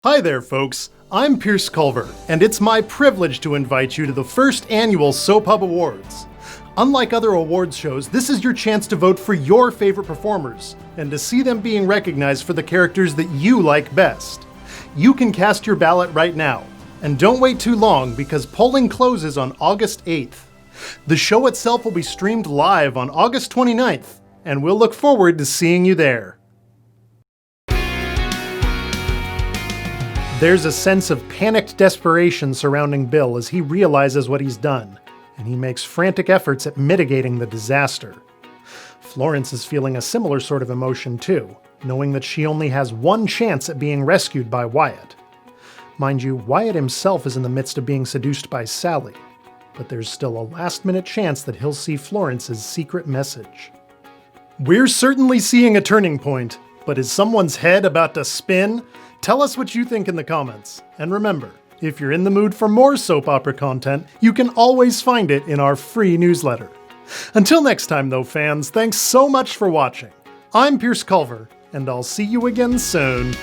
Hi there, folks. I'm Pierce Culver, and it's my privilege to invite you to the first annual Soap Hub Awards. Unlike other awards shows, this is your chance to vote for your favorite performers, and to see them being recognized for the characters that you like best. You can cast your ballot right now, and don't wait too long because polling closes on August 8th. The show itself will be streamed live on August 29th, and we'll look forward to seeing you there. There's a sense of panicked desperation surrounding Bill as he realizes what he's done, and he makes frantic efforts at mitigating the disaster. Florence is feeling a similar sort of emotion too, knowing that she only has one chance at being rescued by Wyatt. Mind you, Wyatt himself is in the midst of being seduced by Sally, but there's still a last-minute chance that he'll see Florence's secret message. We're certainly seeing a turning point, but is someone's head about to spin? Tell us what you think in the comments. And remember, if you're in the mood for more soap opera content, you can always find it in our free newsletter. Until next time though, fans, thanks so much for watching. I'm Pierce Culver, and I'll see you again soon.